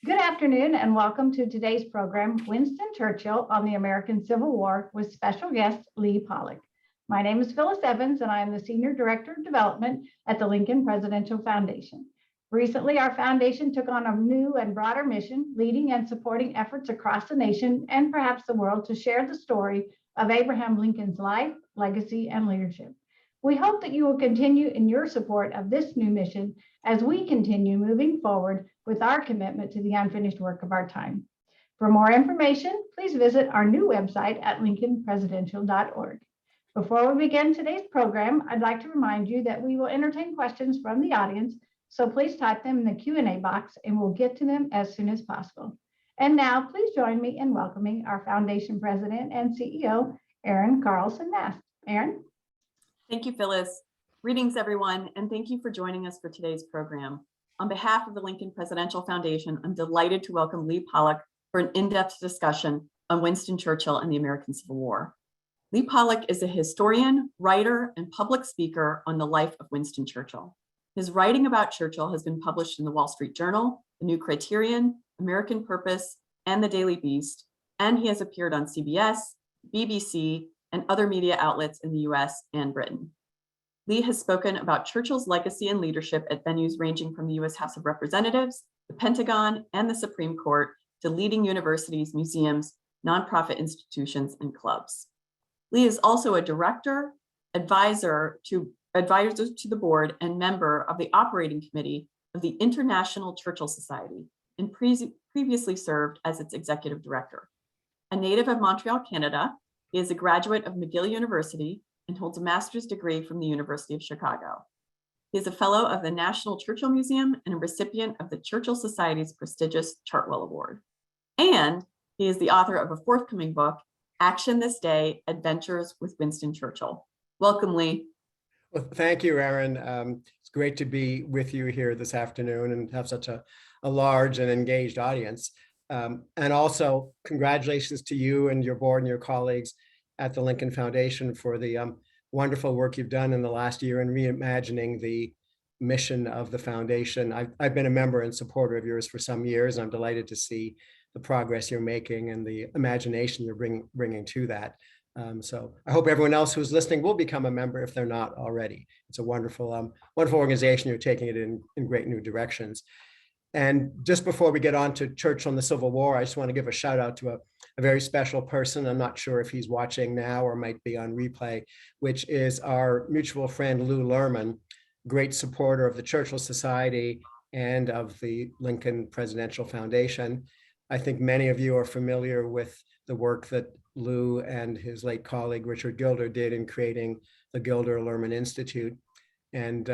Good afternoon and welcome to today's program, Winston Churchill on the American Civil War with special guest Lee Pollock. My name is Phyllis Evans and I am the Senior Director of Development at the Lincoln Presidential Foundation. Recently, our foundation took on a new and broader mission, leading and supporting efforts across the nation and perhaps the world to share the story of Abraham Lincoln's life, legacy, and leadership. We hope that you will continue in your support of this new mission as we continue moving forward with our commitment to the unfinished work of our time. For more information, please visit our new website at lincolnpresidential.org. Before we begin today's program, I'd like to remind you that we will entertain questions from the audience, so please type them in the Q&A box and we'll get to them as soon as possible. And now, please join me in welcoming our Foundation President and CEO, Erin Carlson Mast. Erin? Thank you, Phyllis. Greetings, everyone, and thank you for joining us for today's program. On behalf of the Lincoln Presidential Foundation, I'm delighted to welcome Lee Pollock for an in-depth discussion on Winston Churchill and the American Civil War. Lee Pollock is a historian, writer, and public speaker on the life of Winston Churchill. His writing about Churchill has been published in the Wall Street Journal, the New Criterion, American Purpose, and the Daily Beast, and he has appeared on CBS, BBC, and other media outlets in the US and Britain. Lee has spoken about Churchill's legacy and leadership at venues ranging from the US House of Representatives, the Pentagon, and the Supreme Court to leading universities, museums, nonprofit institutions, and clubs. Lee is also a director, advisor to the board, and member of the operating committee of the International Churchill Society, and previously served as its executive director. A native of Montreal, Canada, he is a graduate of McGill University and holds a master's degree from the University of Chicago. He is a fellow of the National Churchill Museum and a recipient of the Churchill Society's prestigious Chartwell Award. And he is the author of a forthcoming book, Action This Day, Adventures with Winston Churchill. Welcome, Lee. Well, thank you, Erin. It's great to be with you here this afternoon and have such a large and engaged audience. And also congratulations to you and your board and your colleagues at the Lincoln Foundation for the wonderful work you've done in the last year in reimagining the mission of the foundation. I've been a member and supporter of yours for some years, and I'm delighted to see the progress you're making and the imagination you're bringing to that. So I hope everyone else who's listening will become a member if they're not already. It's a wonderful, wonderful organization. You're taking it in great new directions. And just before we get on to Churchill and the Civil War, I just want to give a shout out to a very special person. I'm not sure if he's watching now or might be on replay, which is our mutual friend, Lou Lerman, great supporter of the Churchill Society and of the Lincoln Presidential Foundation. I think many of you are familiar with the work that Lou and his late colleague, Richard Gilder, did in creating the Gilder-Lerman Institute. And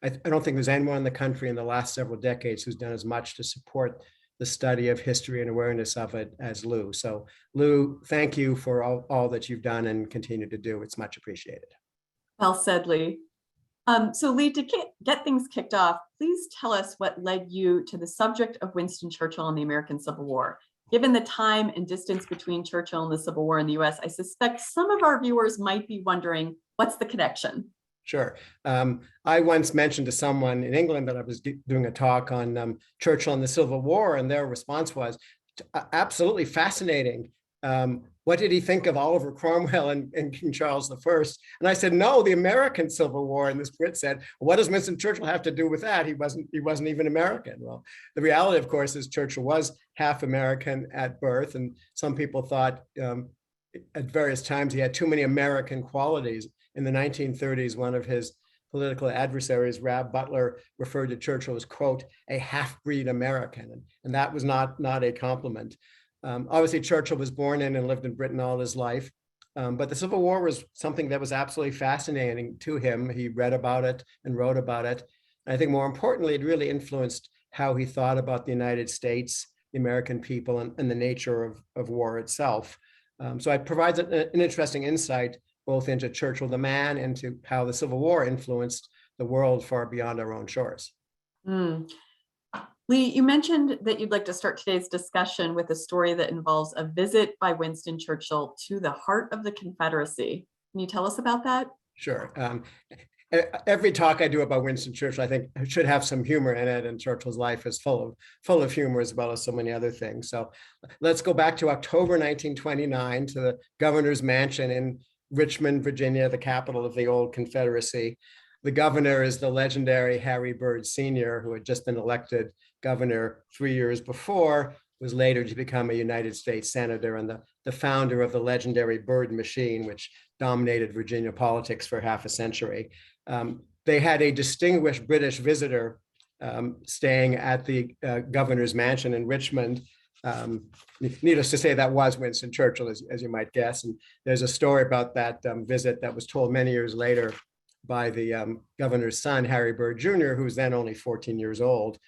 I don't think there's anyone in the country in the last several decades who's done as much to support the study of history and awareness of it as Lou. So Lou, thank you for all that you've done and continue to do. It's much appreciated. Well said, Lee. So Lee, to get things kicked off, please tell us what led you to the subject of Winston Churchill and the American Civil War. Given the time and distance between Churchill and the Civil War in the US, I suspect some of our viewers might be wondering, what's the connection? Sure. I once mentioned to someone in England that I was doing a talk on Churchill and the Civil War, and their response was absolutely fascinating. What did he think of Oliver Cromwell and King Charles I? And I said, no, the American Civil War. And this Brit said, what does Winston Churchill have to do with that? He wasn't even American. Well, the reality, of course, is Churchill was half American at birth, and some people thought at various times he had too many American qualities. In the 1930s, one of his political adversaries, Rab Butler, referred to Churchill as, quote, a half-breed American. And that was not a compliment. Obviously, Churchill was born in and lived in Britain all his life. But the Civil War was something that was absolutely fascinating to him. He read about it and wrote about it. And I think more importantly, it really influenced how he thought about the United States, the American people, and the nature of war itself. So it provides an interesting insight both into Churchill the man and to how the Civil War influenced the world far beyond our own shores. Lee, you mentioned that you'd like to start today's discussion with a story that involves a visit by Winston Churchill to the heart of the Confederacy. Can you tell us about that? Sure. every talk I do about Winston Churchill, I think should have some humor in it, and Churchill's life is full of humor as well as so many other things. So let's go back to October 1929 to the governor's mansion in Richmond, Virginia, the capital of the old Confederacy. The governor is the legendary Byrd Sr., who had just been elected governor 3 years before, was later to become a United States senator and the founder of the legendary Byrd machine, which dominated Virginia politics for half a century. They had a distinguished British visitor staying at the governor's mansion in Richmond. Needless to say, that was Winston Churchill, as you might guess. And there's a story about that visit that was told many years later by the governor's son, Byrd Jr., who was then only 14 years old.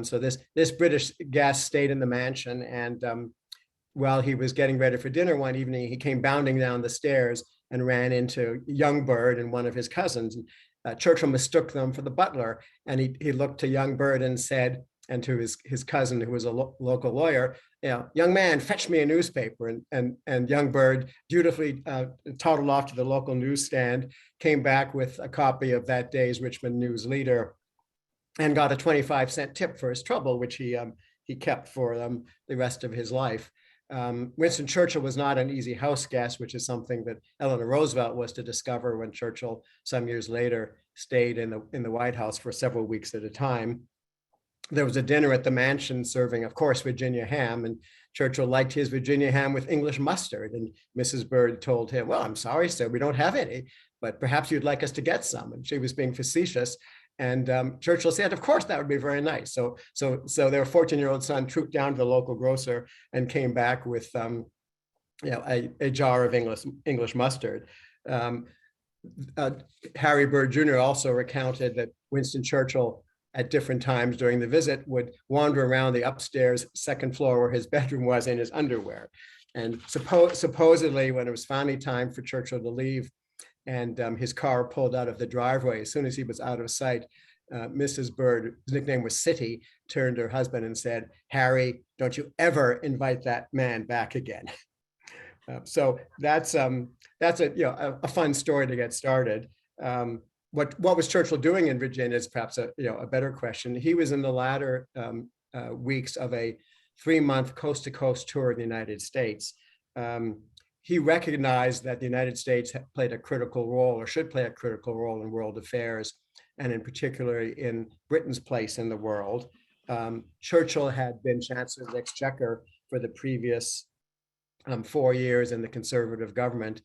So this British guest stayed in the mansion, and while he was getting ready for dinner one evening, he came bounding down the stairs and ran into young Byrd and one of his cousins. Churchill mistook them for the butler, and he looked to young Byrd and said, and to his cousin, who was a local lawyer, young man, fetch me a newspaper. And young Byrd dutifully toddled off to the local newsstand, came back with a copy of that day's Richmond News Leader, and got a 25-cent tip for his trouble, which he kept for the rest of his life. Winston Churchill was not an easy house guest, which is something that Eleanor Roosevelt was to discover when Churchill, some years later, stayed in the White House for several weeks at a time. There was a dinner at the mansion serving, of course, Virginia ham, and Churchill liked his Virginia ham with English mustard. And Mrs. Byrd told him, well, I'm sorry, sir, we don't have any, but perhaps you'd like us to get some. And she was being facetious. And Churchill said, of course, that would be very nice. So their 14-year-old son trooped down to the local grocer and came back with a jar of English mustard. Byrd Jr. also recounted that Winston Churchill, at different times during the visit, would wander around the upstairs second floor where his bedroom was in his underwear. And supposedly, when it was finally time for Churchill to leave, and his car pulled out of the driveway, as soon as he was out of sight, Mrs. Byrd, whose nickname was City, turned to her husband and said, Harry, don't you ever invite that man back again. So that's a fun story to get started. What was Churchill doing in Virginia is perhaps a better question. He was in the latter weeks of a 3-month coast-to-coast tour of the United States. He recognized that the United States played a critical role, or should play a critical role, in world affairs, and in particular in Britain's place in the world. Churchill had been Chancellor of the Exchequer for the previous 4 years in the Conservative government.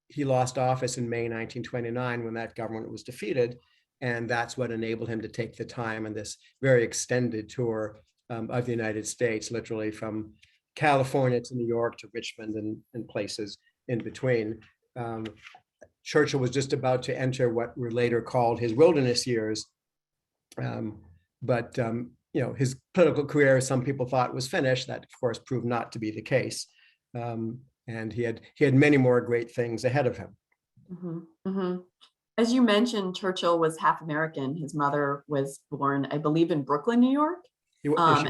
He lost office in May 1929 when that government was defeated, and that's what enabled him to take the time on this very extended tour of the United States, literally from California to New York to Richmond and places in between. Churchill was just about to enter what were later called his wilderness years, but his political career, some people thought, was finished. That, of course, proved not to be the case, and he had many more great things ahead of him. Mm-hmm, mm-hmm. As you mentioned, Churchill was half American. His mother was born, I believe, in Brooklyn, New York. He was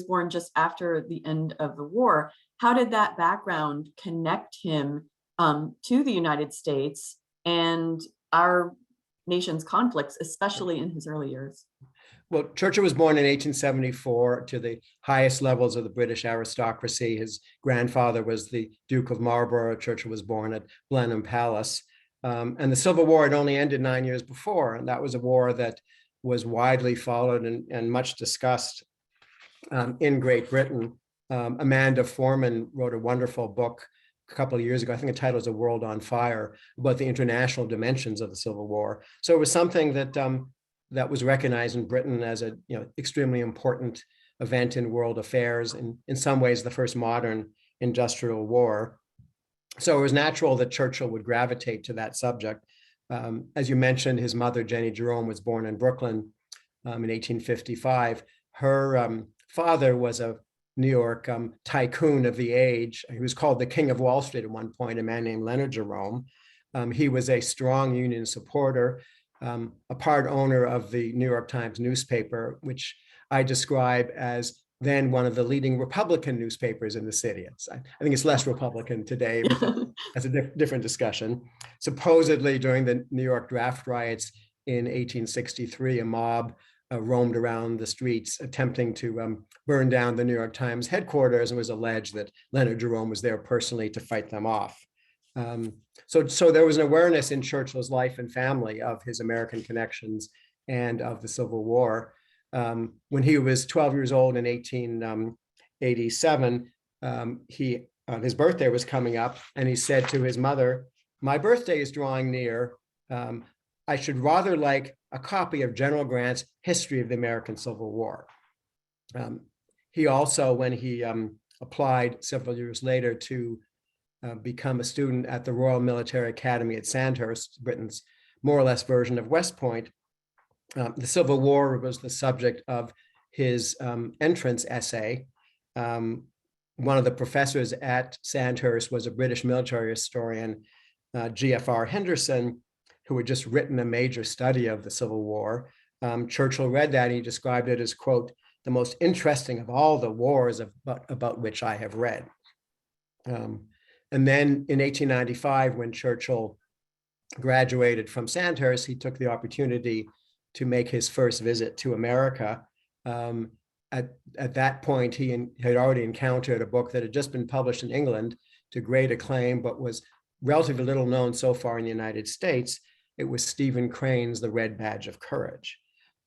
born just after the end of the war. How did that background connect him to the United States and our nation's conflicts, especially in his early years? Well, Churchill was born in 1874 to the highest levels of the British aristocracy. His grandfather was the Duke of Marlborough. Churchill was born at Blenheim Palace. And the Civil War had only ended 9 years before, and that was a war that was widely followed and much discussed in Great Britain. Amanda Foreman wrote a wonderful book a couple of years ago, I think the title is A World on Fire, about the international dimensions of the Civil War. So it was something that was recognized in Britain as a extremely important event in world affairs, and in some ways the first modern industrial war. So it was natural that Churchill would gravitate to that subject. As you mentioned, his mother, Jenny Jerome, was born in Brooklyn in 1855. Her father was a New York tycoon of the age. He was called the King of Wall Street at one point, a man named Leonard Jerome. He was a strong union supporter, a part owner of the New York Times newspaper, which I describe as then one of the leading Republican newspapers in the city. I think it's less Republican today, but that's a different discussion. Supposedly during the New York draft riots in 1863, a mob roamed around the streets attempting to burn down the New York Times headquarters, and it was alleged that Leonard Jerome was there personally to fight them off. So there was an awareness in Churchill's life and family of his American connections and of the Civil War. When he was 12 years old in 1887, his birthday was coming up, and he said to his mother, "My birthday is drawing near. I should rather like a copy of General Grant's History of the American Civil War." He also, when he applied several years later to become a student at the Royal Military Academy at Sandhurst, Britain's more or less version of West Point, the Civil War was the subject of his entrance essay. One of the professors at Sandhurst was a British military historian, G.F.R. Henderson, who had just written a major study of the Civil War. Churchill read that and he described it as, quote, "the most interesting of all the wars about which I have read." And then in 1895, when Churchill graduated from Sandhurst, he took the opportunity to make his first visit to America. At that point, he had already encountered a book that had just been published in England to great acclaim, but was relatively little known so far in the United States. It was Stephen Crane's The Red Badge of Courage.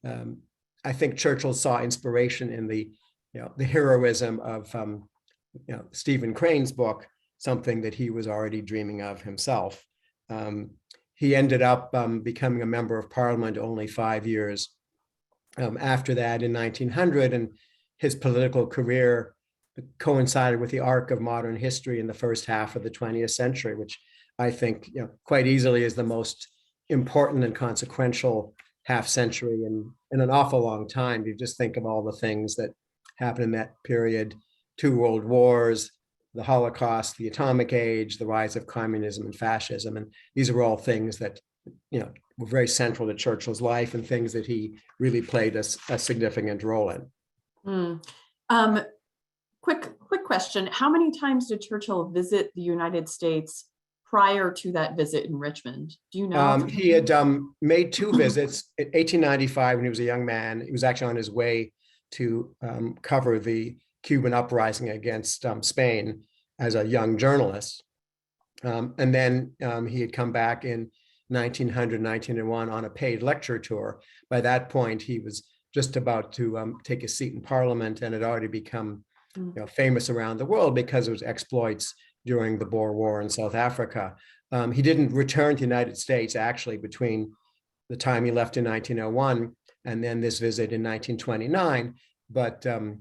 I think Churchill saw inspiration in the heroism of Stephen Crane's book, something that he was already dreaming of himself. He ended up becoming a member of Parliament only 5 years after that in 1900, and his political career coincided with the arc of modern history in the first half of the 20th century, which I think quite easily is the most important and consequential half century in an awful long time. You just think of all the things that happened in that period: 2 world wars, the Holocaust, the Atomic Age, the rise of communism and fascism. And these are all things that, were very central to Churchill's life and things that he really played a significant role in. Quick question. How many times did Churchill visit the United States prior to that visit in Richmond? Do you know? He had made 2 visits in 1895 when he was a young man. He was actually on his way to cover the Cuban uprising against Spain as a young journalist. And then he had come back in 1900, 1901 on a paid lecture tour. By that point, he was just about to take a seat in Parliament and had already become famous around the world because of his exploits during the Boer War in South Africa. He didn't return to the United States actually between the time he left in 1901 and then this visit in 1929. But the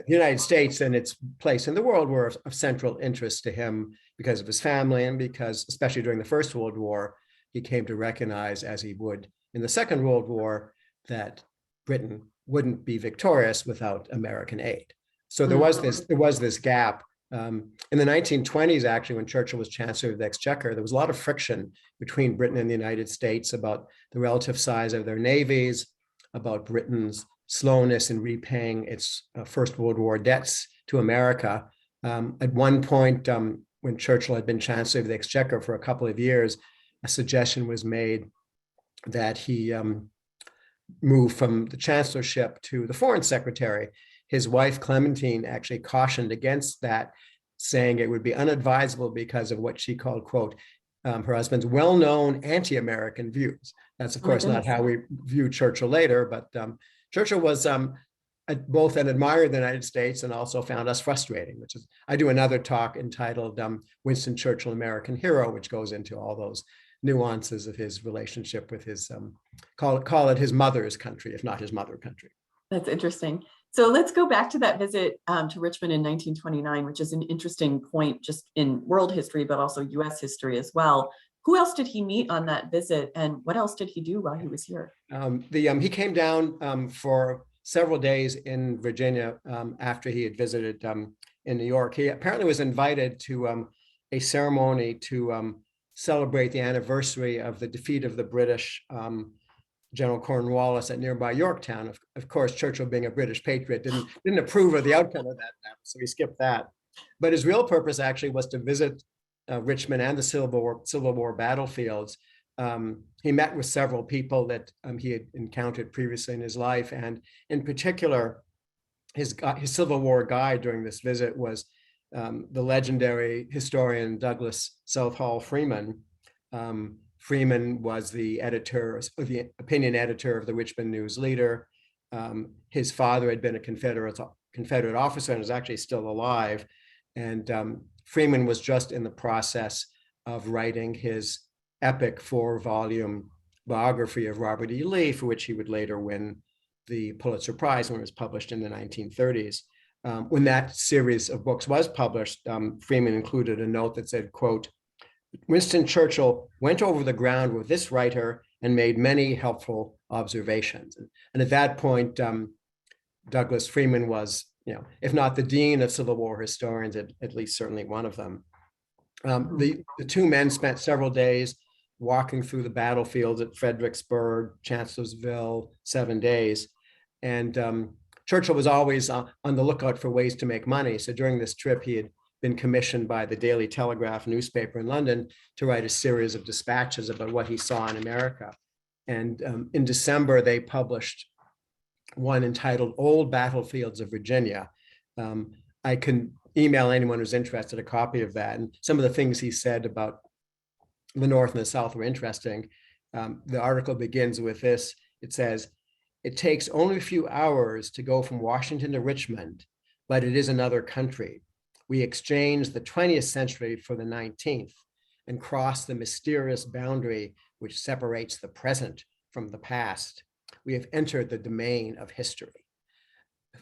United States and its place in the world were of central interest to him because of his family and because, especially during the First World War, he came to recognize, as he would in the Second World War, that Britain wouldn't be victorious without American aid. So there was this gap. In the 1920s, actually, when Churchill was Chancellor of the Exchequer, there was a lot of friction between Britain and the United States about the relative size of their navies, about Britain's slowness in repaying its First World War debts to America. At one point, when Churchill had been Chancellor of the Exchequer for a couple of years, a suggestion was made that he move from the chancellorship to the foreign secretary. His wife, Clementine, actually cautioned against that, saying it would be unadvisable because of what she called, quote, her husband's well-known anti-American views. That's, of course, not how we view Churchill later, but Churchill was both an admirer of the United States and also found us frustrating, which is, I do another talk entitled Winston Churchill, American Hero, which goes into all those nuances of his relationship with his, call it his mother's country, if not his mother country. That's interesting. So let's go back to that visit to Richmond in 1929, which is an interesting point just in world history, but also US history as well. Who else did he meet on that visit, and what else did he do while he was here? He came down for several days in Virginia after he had visited in New York. He apparently was invited to a ceremony to celebrate the anniversary of the defeat of the British General Cornwallis at nearby Yorktown. Of course, Churchill, being a British patriot, didn't approve of the outcome of that battle, so he skipped that. But his real purpose actually was to visit Richmond and the Civil War battlefields. He met with several people that he had encountered previously in his life, and in particular, his Civil War guide during this visit was the legendary historian Douglas Southall Freeman. Freeman was the opinion editor of the Richmond News Leader. His father had been a Confederate officer and is actually still alive. And Freeman was just in the process of writing his epic 4-volume biography of Robert E. Lee, for which he would later win the Pulitzer Prize when it was published in the 1930s. When that series of books was published, Freeman included a note that said, quote, "Winston Churchill went over the ground with this writer and made many helpful observations." And at that point, Douglas Freeman was, if not the dean of Civil War historians, at least certainly one of them. The two men spent several days walking through the battlefields at Fredericksburg, Chancellorsville, 7 days. And Churchill was always on the lookout for ways to make money. So during this trip, he had been commissioned by the Daily Telegraph newspaper in London to write a series of dispatches about what he saw in America. And in December, they published one entitled Old Battlefields of Virginia. I can email anyone who's interested a copy of that. And some of the things he said about the North and the South were interesting. The article begins with this. It says, "It takes only a few hours to go from Washington to Richmond, but it is another country. We exchange the 20th century for the 19th and cross the mysterious boundary which separates the present from the past. We have entered the domain of history."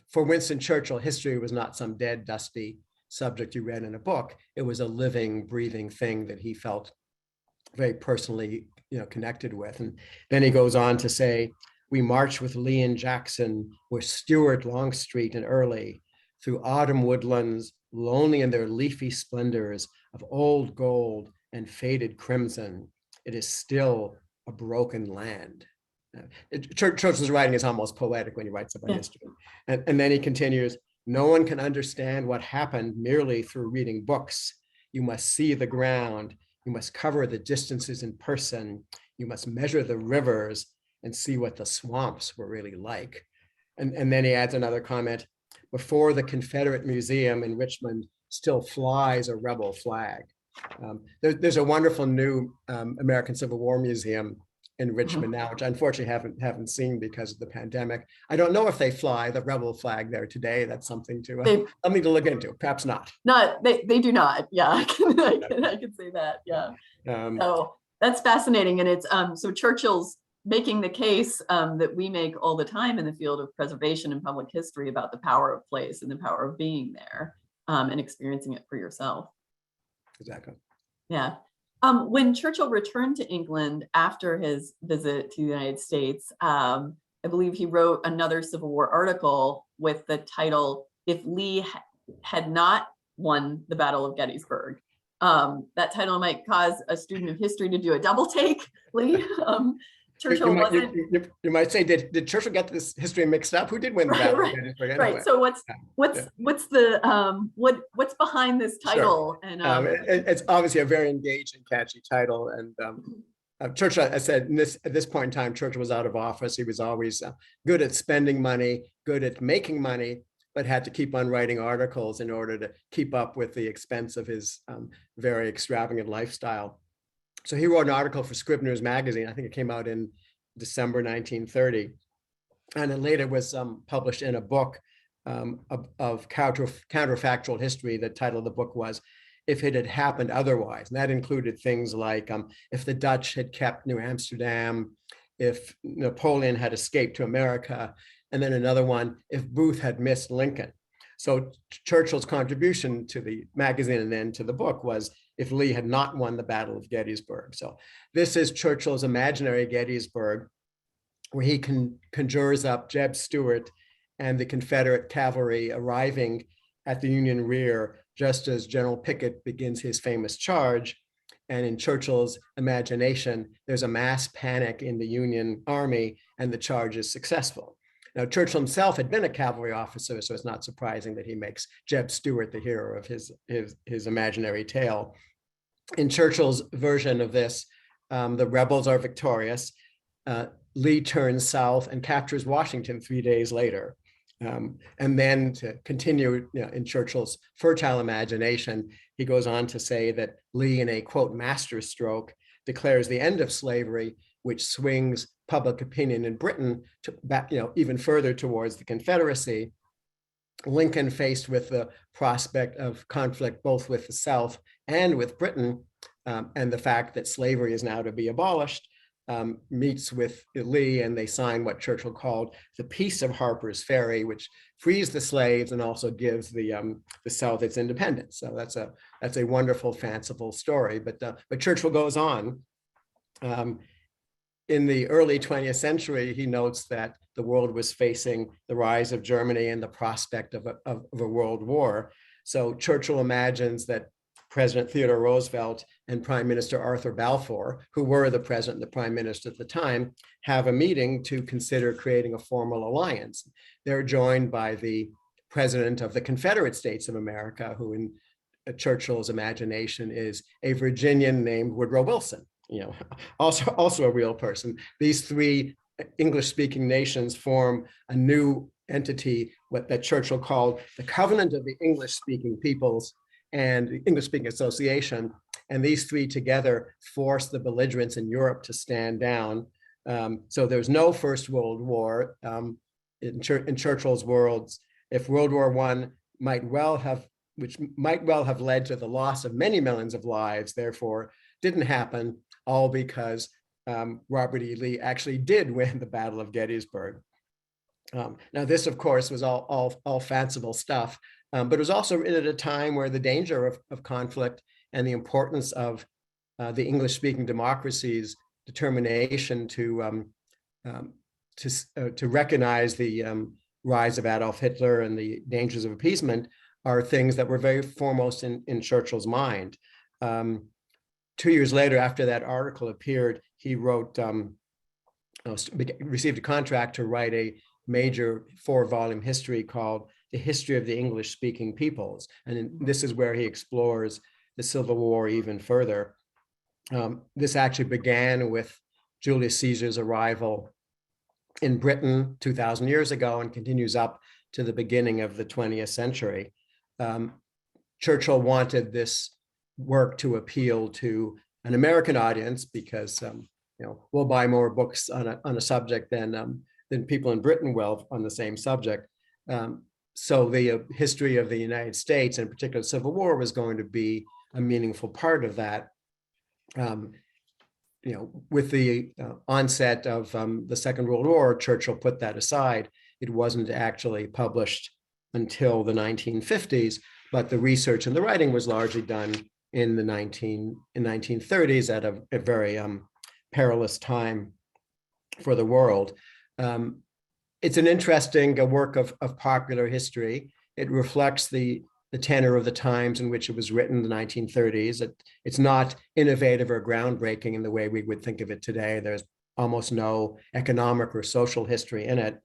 For Winston Churchill, history was not some dead, dusty subject you read in a book. It was a living, breathing thing that he felt very personally, connected with. And then he goes on to say, "We march with Lee and Jackson, with Stuart, Longstreet, and Early, through autumn woodlands, lonely in their leafy splendors of old gold and faded crimson. It is still a broken land." Churchill's writing is almost poetic when he writes about history. And then he continues, "No one can understand what happened merely through reading books. You must see the ground. You must cover the distances in person. You must measure the rivers and see what the swamps were really like." And then he adds another comment, "Before the Confederate Museum in Richmond still flies a rebel flag." There's a wonderful new American Civil War Museum in Richmond now, which I unfortunately haven't seen because of the pandemic. I don't know if they fly the rebel flag there today. That's something to look into. Perhaps not. They do not. Yeah, I can say that. Yeah. So that's fascinating, and it's so Churchill's making the case that we make all the time in the field of preservation and public history about the power of place and the power of being there and experiencing it for yourself. Exactly. Yeah. When Churchill returned to England after his visit to the United States, I believe he wrote another Civil War article with the title, "If Lee Had Not Won the Battle of Gettysburg." That title might cause a student of history to do a double take, Lee. Churchill wasn't. You might say, did Churchill get this history mixed up? Who did win the battle of Gettysburg? Anyway. Right. So what's behind this title? Sure. And it's obviously a very engaging, catchy title. And Churchill, I said, at this point in time, Churchill was out of office. He was always good at spending money, good at making money, but had to keep on writing articles in order to keep up with the expense of his very extravagant lifestyle. So he wrote an article for Scribner's Magazine. I think it came out in December 1930. And it later was published in a book of counterfactual history. The title of the book was "If It Had Happened Otherwise." And that included things like if the Dutch had kept New Amsterdam, if Napoleon had escaped to America, and then another one, if Booth had missed Lincoln. So Churchill's contribution to the magazine and then to the book was if Lee had not won the Battle of Gettysburg. So this is Churchill's imaginary Gettysburg, where he conjures up Jeb Stuart and the Confederate cavalry arriving at the Union rear just as General Pickett begins his famous charge. And in Churchill's imagination, there's a mass panic in the Union Army, and the charge is successful. Now, Churchill himself had been a cavalry officer, so it's not surprising that he makes Jeb Stuart the hero of his imaginary tale. In Churchill's version of this, the rebels are victorious. Lee turns south and captures Washington 3 days later. And then to continue in Churchill's fertile imagination, he goes on to say that Lee, in a quote masterstroke, declares the end of slavery, which swings public opinion in Britain to back, even further towards the Confederacy. Lincoln, faced with the prospect of conflict both with the South and with Britain, and the fact that slavery is now to be abolished, meets with Lee, and they sign what Churchill called the Peace of Harper's Ferry, which frees the slaves and also gives the South its independence. So that's a wonderful, fanciful story. But Churchill goes on. In the early 20th century, he notes that the world was facing the rise of Germany and the prospect of a world war. So Churchill imagines that President Theodore Roosevelt and Prime Minister Arthur Balfour, who were the president and the prime minister at the time, have a meeting to consider creating a formal alliance. They're joined by the president of the Confederate States of America, who in Churchill's imagination is a Virginian named Woodrow Wilson, also a real person. These three English-speaking nations form a new entity, that Churchill called the Covenant of the English-speaking Peoples and the English-speaking Association. And these three together force the belligerents in Europe to stand down. So there's no First World War. In Churchill's worlds, if World War I might well have led to the loss of many millions of lives, therefore didn't happen, all because Robert E. Lee actually did win the Battle of Gettysburg. Now, this, of course, was all fanciful stuff, but it was also written at a time where the danger of conflict and the importance of the English-speaking democracies' determination to recognize the rise of Adolf Hitler and the dangers of appeasement are things that were very foremost in Churchill's mind. 2 years later, after that article appeared, he received a contract to write a major 4-volume history called The History of the English-Speaking Peoples. And this is where he explores the Civil War even further. This actually began with Julius Caesar's arrival in Britain 2,000 years ago and continues up to the beginning of the 20th century. Churchill wanted this work to appeal to an American audience because we'll buy more books on a subject than people in Britain will on the same subject. So the history of the United States, and in particular the Civil War, was going to be a meaningful part of that. With the onset of the Second World War, Churchill put that aside. It wasn't actually published until the 1950s, but the research and the writing was largely done in the 1930s at a very perilous time for the world. It's an interesting work of popular history. It reflects the tenor of the times in which it was written in the 1930s. It's not innovative or groundbreaking in the way we would think of it today. There's almost no economic or social history in it.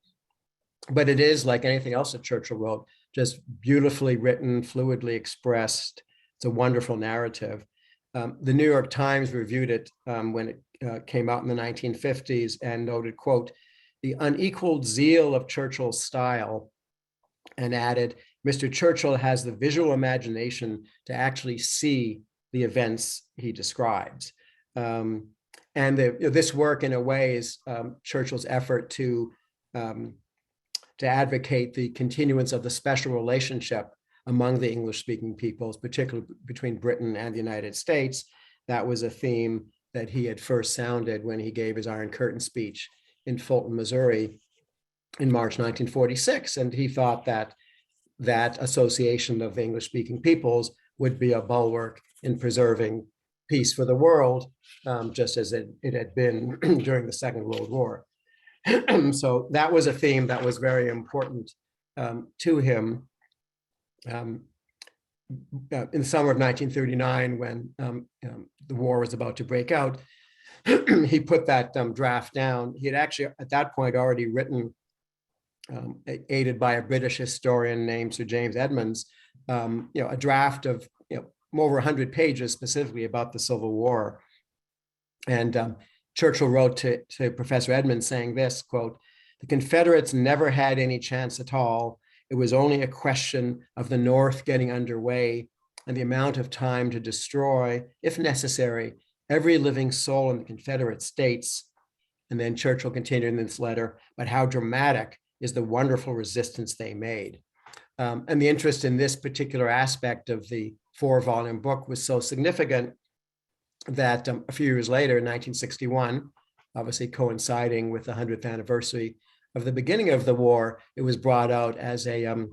But it is, like anything else that Churchill wrote, just beautifully written, fluidly expressed. It's a wonderful narrative. The New York Times reviewed it when it came out in the 1950s and noted, quote, "The unequaled zeal of Churchill's style," and added, "Mr. Churchill has the visual imagination to actually see the events he describes." And this work, in a way, is Churchill's effort to advocate the continuance of the special relationship among the English-speaking peoples, particularly between Britain and the United States. That was a theme that he had first sounded when he gave his Iron Curtain speech in Fulton, Missouri in March 1946. And he thought that that association of the English-speaking peoples would be a bulwark in preserving peace for the world, just as it had been during the Second World War. So that was a theme that was very important to him. in the summer of 1939, when the war was about to break out, he put that draft down. He had actually at that point already written, aided by a British historian named Sir James Edmonds, a draft of over 100 pages specifically about the Civil War. And Churchill wrote to Professor Edmonds saying this, quote, "The Confederates never had any chance at all. It was only a question of the North getting underway and the amount of time to destroy, if necessary, every living soul in the Confederate States." And then Churchill continued in this letter, "But how dramatic is the wonderful resistance they made." And the interest in this particular aspect of the 4-volume book was so significant that a few years later, in 1961, obviously coinciding with the 100th anniversary of the beginning of the war, it was brought out as a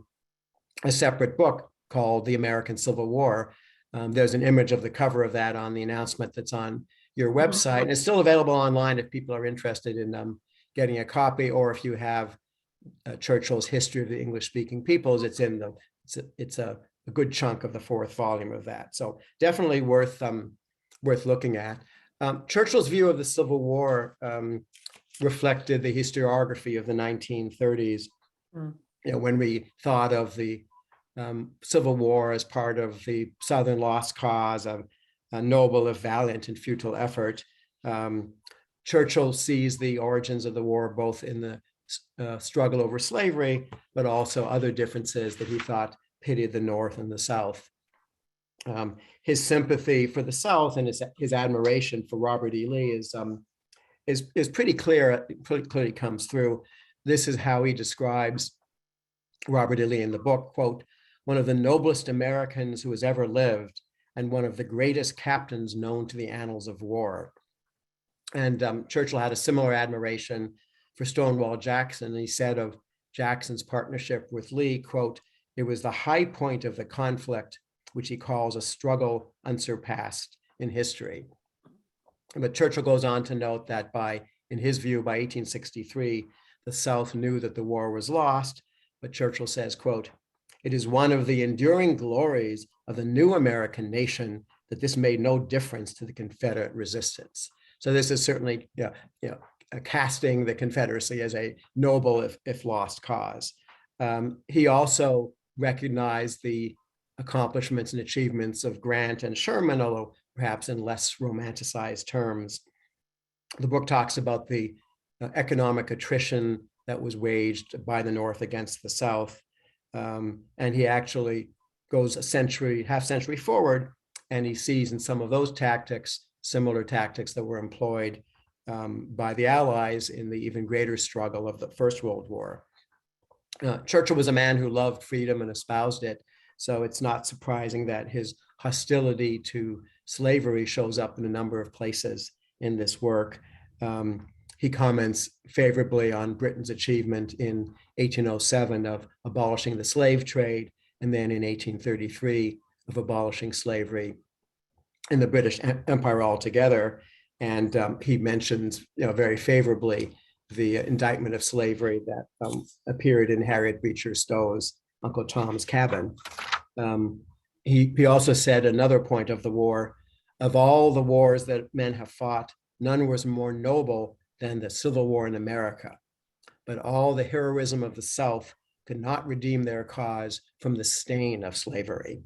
separate book called The American Civil War. There's an image of the cover of that on the announcement that's on your website. And it's still available online if people are interested in getting a copy, or if you have Churchill's History of the English-Speaking Peoples, it's in it's a good chunk of the 4th volume of that. So definitely worth looking at. Churchill's view of the Civil War reflected the historiography of the 1930s. When we thought of the Civil War as part of the Southern lost cause, a noble, if valiant, and futile effort, Churchill sees the origins of the war both in the struggle over slavery, but also other differences that he thought pitted the North and the South. His sympathy for the South and his admiration for Robert E. Lee is pretty clear. Pretty clearly comes through. This is how he describes Robert E. Lee in the book, quote, "One of the noblest Americans who has ever lived, and one of the greatest captains known to the annals of war." And Churchill had a similar admiration for Stonewall Jackson. And he said of Jackson's partnership with Lee, quote, "It was the high point of the conflict, which he calls a struggle unsurpassed in history." But Churchill goes on to note that in his view, by 1863, the South knew that the war was lost. But Churchill says, quote, "It is one of the enduring glories of the new American nation that this made no difference to the Confederate resistance." So this is certainly casting the Confederacy as a noble, if lost, cause. He also recognized the accomplishments and achievements of Grant and Sherman, although perhaps in less romanticized terms. The book talks about the economic attrition that was waged by the North against the South. And he actually goes half century forward, and he sees in some of those tactics, similar tactics that were employed by the Allies in the even greater struggle of the First World War. Churchill was a man who loved freedom and espoused it. So it's not surprising that his hostility to slavery shows up in a number of places in this work. He comments favorably on Britain's achievement in 1807 of abolishing the slave trade, and then in 1833 of abolishing slavery in the British Empire altogether. And he mentions very favorably the indictment of slavery that appeared in Harriet Beecher Stowe's Uncle Tom's Cabin. He also said another point of the war, "Of all the wars that men have fought, none was more noble than the Civil War in America. But all the heroism of the South could not redeem their cause from the stain of slavery."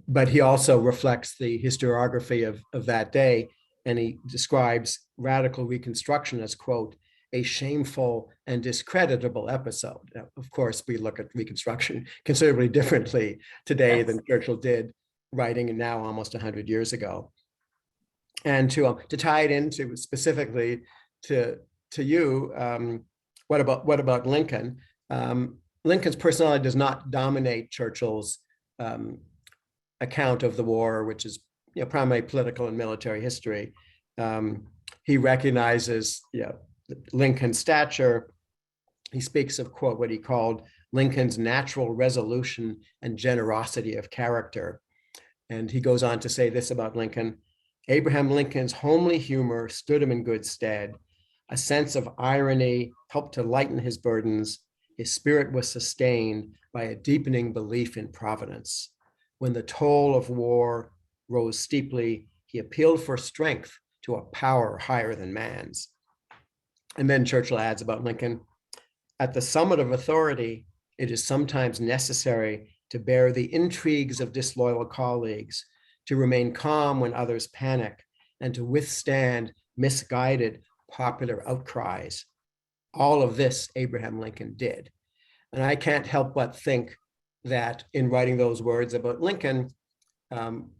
But he also reflects the historiography of that day, and he describes radical Reconstruction as, quote, "a shameful and discreditable episode." Now, of course, we look at Reconstruction considerably differently today than Churchill did, writing now almost 100 years ago. And to tie it into specifically to you, what about Lincoln? Lincoln's personality does not dominate Churchill's account of the war, which is primarily political and military history. He recognizes Lincoln's stature. He speaks of, quote, what he called Lincoln's natural resolution and generosity of character. And he goes on to say this about Lincoln: "Abraham Lincoln's homely humor stood him in good stead. A sense of irony helped to lighten his burdens. His spirit was sustained by a deepening belief in providence. When the toll of war rose steeply, he appealed for strength to a power higher than man's. And then Churchill adds about Lincoln, at the summit of authority, it is sometimes necessary to bear the intrigues of disloyal colleagues, to remain calm when others panic, and to withstand misguided popular outcries. All of this Abraham Lincoln did. And I can't help but think that in writing those words about Lincoln,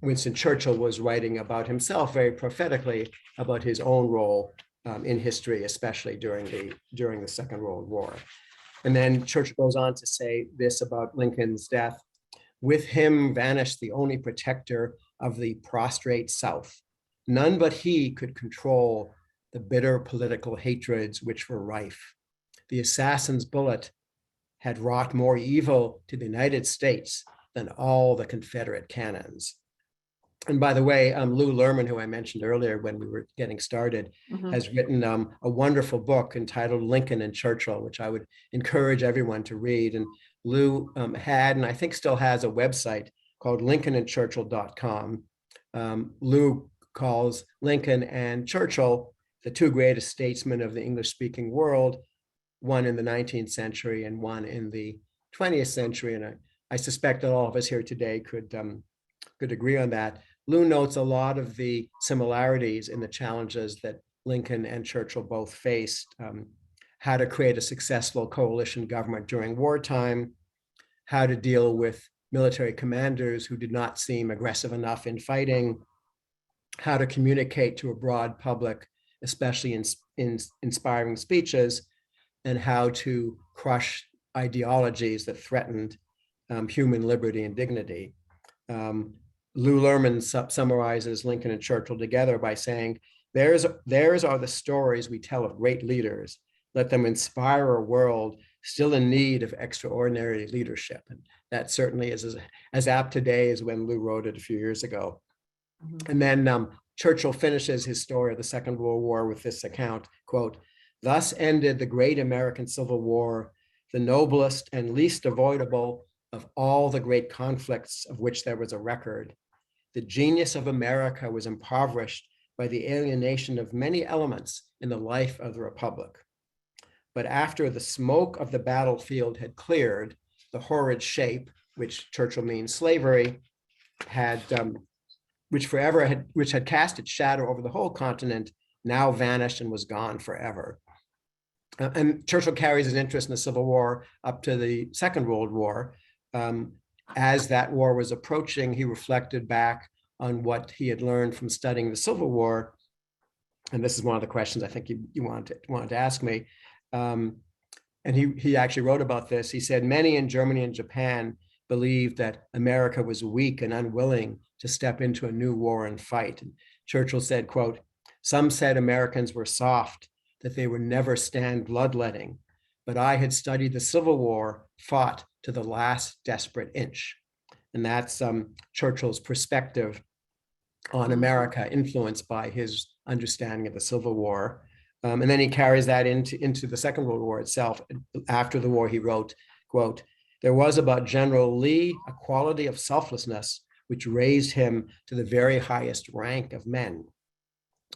Winston Churchill was writing about himself very prophetically about his own role in history, especially during the Second World War. And then Churchill goes on to say this about Lincoln's death. With him vanished the only protector of the prostrate South. None but he could control the bitter political hatreds which were rife. The assassin's bullet had wrought more evil to the United States than all the Confederate cannons. And by the way, Lou Lerman, who I mentioned earlier when we were getting started, has written a wonderful book entitled Lincoln and Churchill, which I would encourage everyone to read. And Lou had, and I think still has, a website called lincolnandchurchill.com. Lou calls Lincoln and Churchill the two greatest statesmen of the English-speaking world, one in the 19th century and one in the 20th century. And I suspect that all of us here today could agree on that. Lou notes a lot of the similarities in the challenges that Lincoln and Churchill both faced, how to create a successful coalition government during wartime, how to deal with military commanders who did not seem aggressive enough in fighting, how to communicate to a broad public, especially in inspiring speeches, and how to crush ideologies that threatened human liberty and dignity. Lou Lerman summarizes Lincoln and Churchill together by saying, theirs are the stories we tell of great leaders. Let them inspire a world still in need of extraordinary leadership. And that certainly is as apt today as when Lou wrote it a few years ago. And then Churchill finishes his story of the Second World War with this account, quote, thus ended the great American Civil War, the noblest and least avoidable of all the great conflicts of which there was a record. The genius of America was impoverished by the alienation of many elements in the life of the Republic. But after the smoke of the battlefield had cleared, the horrid shape, which Churchill means slavery, which had cast its shadow over the whole continent, now vanished and was gone forever. And Churchill carries his interest in the Civil War up to the Second World War. As that war was approaching, he reflected back on what he had learned from studying the Civil War. And this is one of the questions I think you wanted to ask me. And he actually wrote about this. He said, many in Germany and Japan believed that America was weak and unwilling to step into a new war and fight. And Churchill said, quote, some said Americans were soft, that they would never stand bloodletting. But I had studied the Civil War, fought to the last desperate inch. And that's Churchill's perspective on America, influenced by his understanding of the Civil War. And then he carries that into the Second World War itself. After the war, he wrote, quote, there was about General Lee a quality of selflessness which raised him to the very highest rank of men.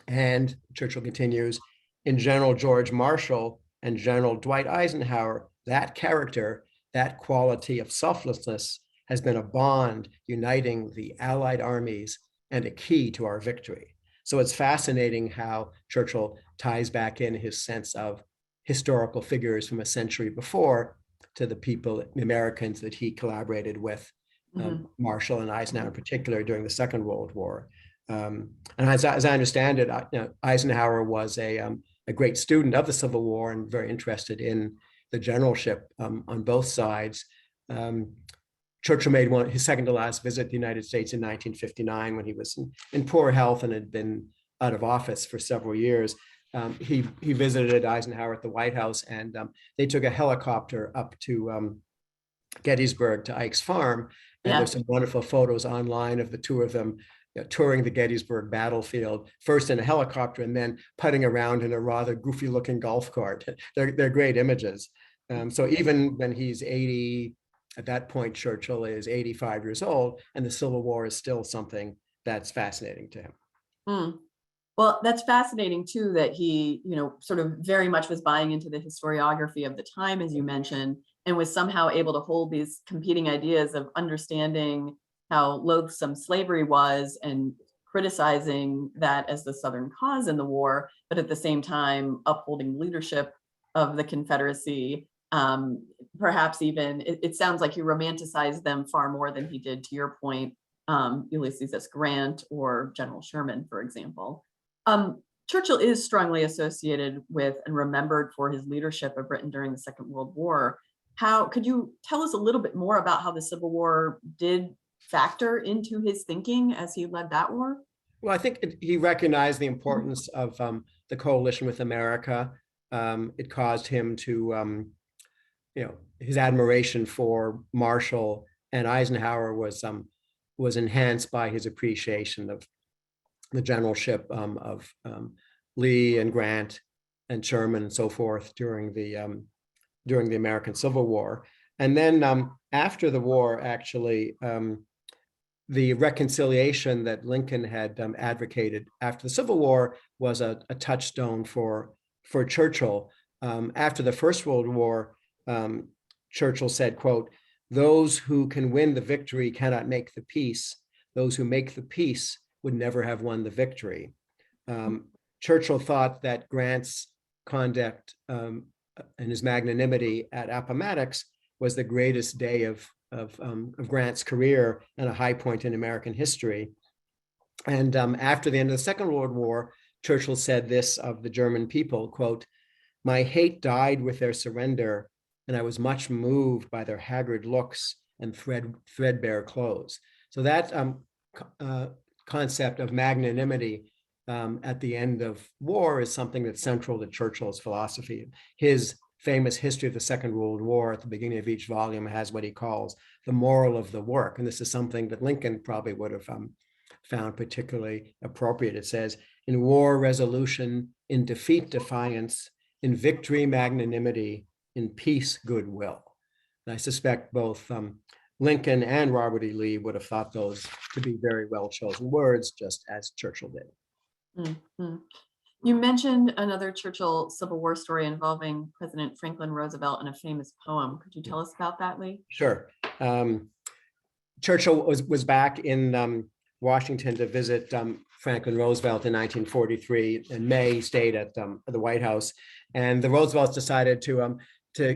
And Churchill continues, in General George Marshall and General Dwight Eisenhower, that character, that quality of selflessness has been a bond uniting the Allied armies and a key to our victory. So it's fascinating how Churchill ties back in his sense of historical figures from a century before to the people, the Americans that he collaborated with, Marshall and Eisenhower in particular during the Second World War. And as I understand it, Eisenhower was a great student of the Civil War and very interested in the generalship on both sides. Churchill made his second to last visit to the United States in 1959 when he was in poor health and had been out of office for several years. He visited Eisenhower at the White House, and they took a helicopter up to Gettysburg to Ike's farm. And there's some wonderful photos online of the two of them touring the Gettysburg battlefield, first in a helicopter and then putting around in a rather goofy looking golf cart. They're great images. So even when he's 80, At that point, Churchill is 85 years old, and the Civil War is still something that's fascinating to him. Hmm. Well, that's fascinating too, that he, sort of very much was buying into the historiography of the time, as you mentioned, and was somehow able to hold these competing ideas of understanding how loathsome slavery was and criticizing that as the Southern cause in the war, but at the same time upholding leadership of the Confederacy. Perhaps even, it sounds like he romanticized them far more than he did, to your point, Ulysses S. Grant or General Sherman, for example. Churchill is strongly associated with and remembered for his leadership of Britain during the Second World War. How could you tell us a little bit more about how the Civil War did factor into his thinking as he led that war? Well, I think he recognized the importance of the coalition with America. It caused him to, his admiration for Marshall and Eisenhower was enhanced by his appreciation of the generalship of Lee and Grant and Sherman and so forth during the American Civil War. And then after the war, actually, the reconciliation that Lincoln had advocated after the Civil War was a touchstone for Churchill. After the First World War, Churchill said, quote, "Those who can win the victory cannot make the peace. Those who make the peace would never have won the victory." Churchill thought that Grant's conduct and his magnanimity at Appomattox was the greatest day of Grant's career and a high point in American history. And after the end of the Second World War, Churchill said this of the German people, quote, "My hate died with their surrender, and I was much moved by their haggard looks and threadbare clothes." So that concept of magnanimity at the end of war is something that's central to Churchill's philosophy. His famous History of the Second World War at the beginning of each volume has what he calls the moral of the work. And this is something that Lincoln probably would have found particularly appropriate. It says, "In war, resolution; in defeat, defiance; in victory, magnanimity; in peace, goodwill." And I suspect both Lincoln and Robert E. Lee would have thought those to be very well chosen words, just as Churchill did. Mm-hmm. You mentioned another Churchill Civil War story involving President Franklin Roosevelt and a famous poem. Could you tell us about that, Lee? Sure. Churchill was back in Washington to visit Franklin Roosevelt in 1943. In May, he stayed at the White House, and the Roosevelts decided to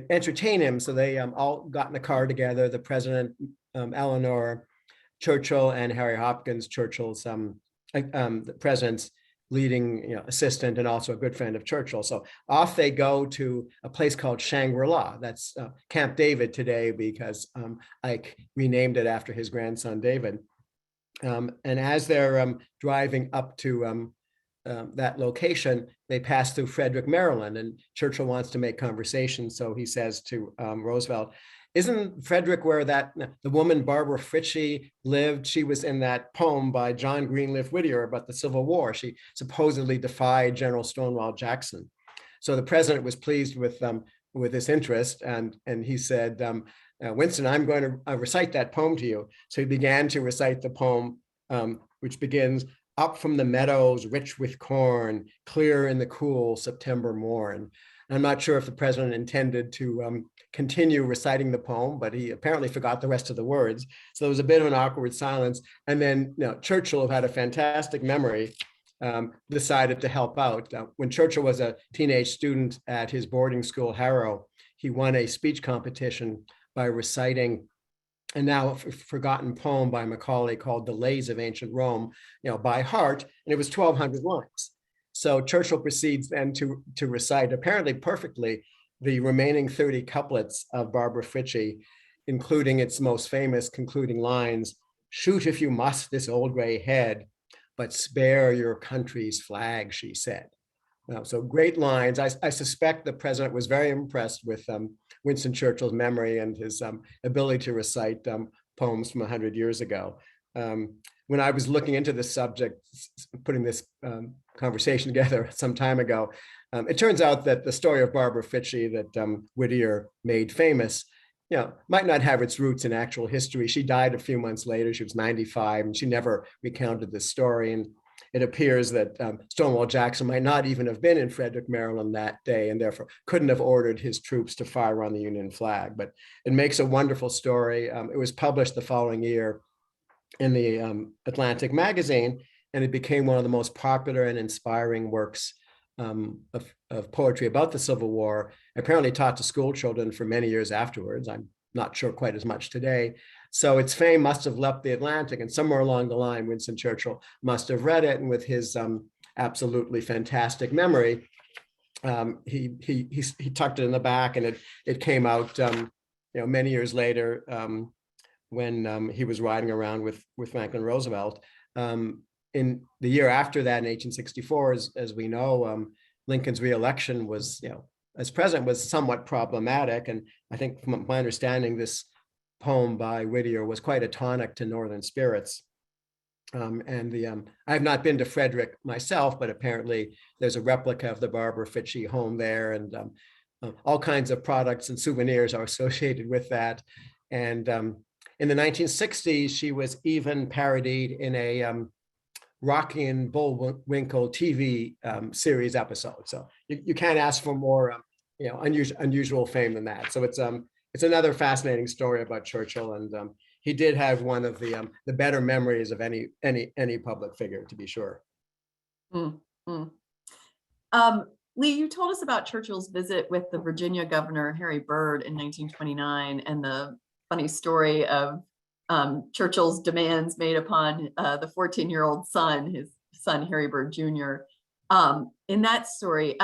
entertain him. So they all got in a car together. The president, Eleanor, Churchill, and Harry Hopkins, Churchill's the president's leading assistant and also a good friend of Churchill. So off they go to a place called Shangri-La. That's Camp David today because Ike renamed it after his grandson David. And as they're driving up to that location, they pass through Frederick, Maryland, and Churchill wants to make conversation. So he says to Roosevelt, "Isn't Frederick where the woman Barbara Fritchie lived? She was in that poem by John Greenleaf Whittier about the Civil War. She supposedly defied General Stonewall Jackson." So the president was pleased with this interest, and he said, "Winston, I'm going to recite that poem to you." So he began to recite the poem, which begins, "Up from the meadows rich with corn, clear in the cool September morn." I'm not sure if the president intended to continue reciting the poem, but he apparently forgot the rest of the words. So there was a bit of an awkward silence. And then Churchill, who had a fantastic memory, decided to help out. When Churchill was a teenage student at his boarding school, Carroll, he won a speech competition by reciting a now forgotten poem by Macaulay called "The Lays of Ancient Rome," by heart, and it was 1,200 lines. So Churchill proceeds then to recite, apparently perfectly, the remaining 30 couplets of Barbara Fritchie, including its most famous concluding lines, "Shoot if you must this old gray head, but spare your country's flag," she said. So great lines. I suspect the president was very impressed with Winston Churchill's memory and his ability to recite poems from 100 years ago. When I was looking into this subject, putting this conversation together some time ago, it turns out that the story of Barbara Fritchie that Whittier made famous might not have its roots in actual history. She died a few months later. She was 95, and she never recounted this story. And it appears that Stonewall Jackson might not even have been in Frederick, Maryland that day, and therefore couldn't have ordered his troops to fire on the Union flag. But it makes a wonderful story. It was published the following year in the Atlantic magazine, and it became one of the most popular and inspiring works of poetry about the Civil War, apparently taught to school children for many years afterwards. I'm not sure quite as much today. So its fame must have leapt the Atlantic, and somewhere along the line, Winston Churchill must have read it, and with his absolutely fantastic memory, he tucked it in the back, and it came out many years later when he was riding around with Franklin Roosevelt. In the year after that, in 1864, as we know, Lincoln's reelection was, as president, was somewhat problematic. And I think from my understanding, this poem by Whittier was quite a tonic to Northern spirits. I have not been to Frederick myself, but apparently there's a replica of the Barbara Fitchie home there, and all kinds of products and souvenirs are associated with that. And in the 1960s, she was even parodied in a Rocky and Bullwinkle TV series episode. So you can't ask for more unusual fame than that. So it's another fascinating story about Churchill, and he did have one of the better memories of any public figure, to be sure. Mm-hmm. Lee, you told us about Churchill's visit with the Virginia governor, Harry Byrd, in 1929, and the funny story of Churchill's demands made upon the 14-year-old son, his son, Harry Byrd Jr. In that story,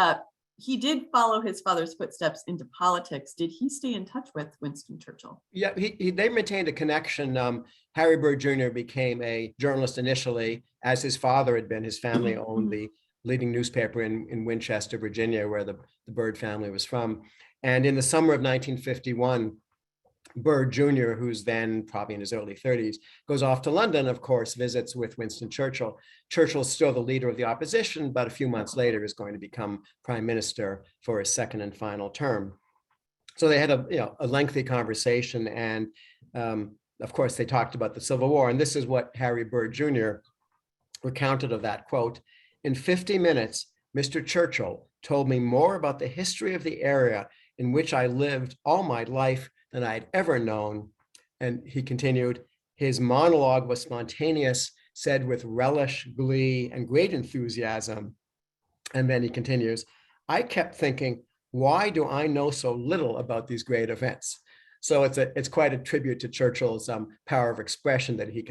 he did follow his father's footsteps into politics. Did he stay in touch with Winston Churchill? Yeah, they maintained a connection. Harry Byrd Jr. became a journalist initially, as his father had been. His family owned the leading newspaper in Winchester, Virginia, where the Byrd family was from. And in the summer of 1951, Byrd Jr., who's then probably in his early 30s, goes off to London, of course, visits with Winston Churchill. Churchill's still the leader of the opposition, but a few months later is going to become prime minister for his second and final term. So they had a lengthy conversation, and of course they talked about the Civil War. And this is what Harry Byrd Jr. recounted of that quote: "In 50 minutes, Mr. Churchill told me more about the history of the area in which I lived all my life than I had ever known." And he continued, "His monologue was spontaneous, said with relish, glee, and great enthusiasm." And then he continues, "I kept thinking, why do I know so little about these great events?" So it's quite a tribute to Churchill's power of expression, that he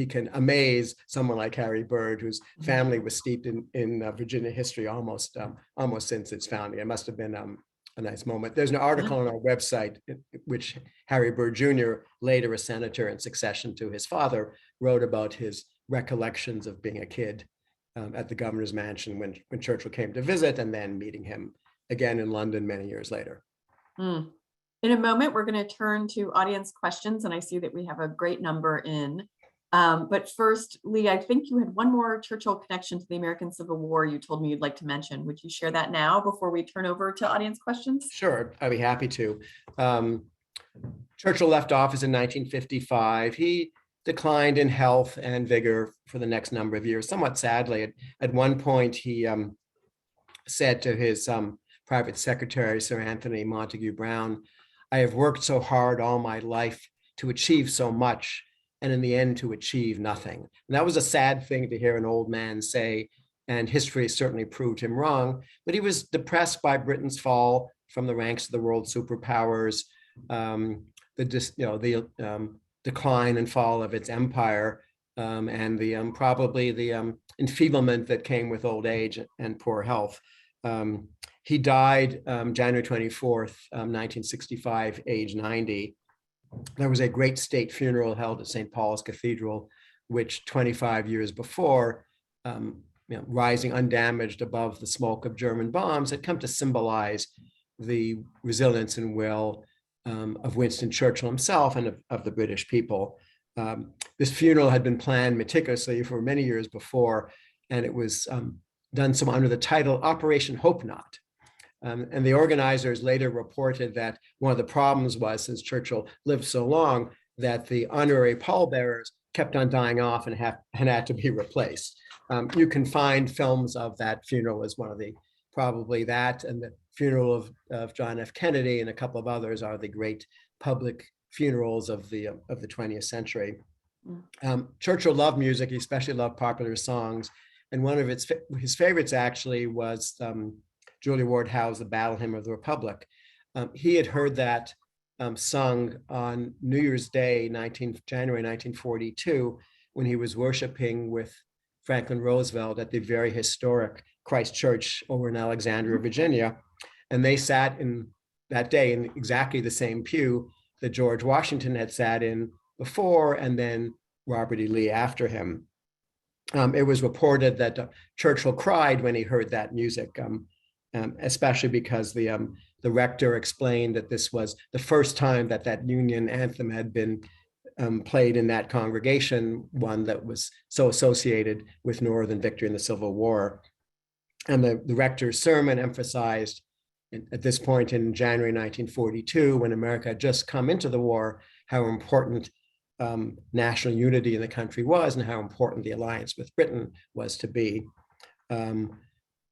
can amaze someone like Harry Byrd, whose family was steeped in Virginia history almost since its founding. It must have been a nice moment. There's an article on our website, which Harry Byrd Jr., later a senator in succession to his father, wrote about his recollections of being a kid at the governor's mansion when Churchill came to visit, and then meeting him again in London many years later. In a moment, we're going to turn to audience questions, and I see that we have a great number in. But first, Lee, I think you had one more Churchill connection to the American Civil War you told me you'd like to mention. Would you share that now before we turn over to audience questions? Sure, I'd be happy to. Churchill left office in 1955. He declined in health and vigor for the next number of years, somewhat sadly. At one point, he said to his private secretary, Sir Anthony Montague Brown, "I have worked so hard all my life to achieve so much, and in the end to achieve nothing." And that was a sad thing to hear an old man say, and history certainly proved him wrong. But he was depressed by Britain's fall from the ranks of the world superpowers, the decline and fall of its empire, and probably the enfeeblement that came with old age and poor health. He died January 24th, 1965, age 90. There was a great state funeral held at St. Paul's Cathedral, which 25 years before, rising undamaged above the smoke of German bombs, had come to symbolize the resilience and will of Winston Churchill himself and of the British people. This funeral had been planned meticulously for many years before, and it was done so under the title Operation Hope Not. And the organizers later reported that one of the problems was, since Churchill lived so long, that the honorary pallbearers kept on dying off and had to be replaced. You can find films of that funeral as one of the, probably that and the funeral of John F. Kennedy and a couple of others are the great public funerals of the 20th century. Churchill loved music. He especially loved popular songs. And one of his favorites actually was Julia Ward Howe's The Battle Hymn of the Republic. He had heard that sung on New Year's Day, January 1942, when he was worshiping with Franklin Roosevelt at the very historic Christ Church over in Alexandria, Virginia. And they sat in that day in exactly the same pew that George Washington had sat in before, and then Robert E. Lee after him. It was reported that Churchill cried when he heard that music, especially because the rector explained that this was the first time that Union anthem had been played in that congregation, one that was so associated with Northern victory in the Civil War. And the rector's sermon emphasized at this point in January 1942, when America had just come into the war, how important national unity in the country was and how important the alliance with Britain was to be.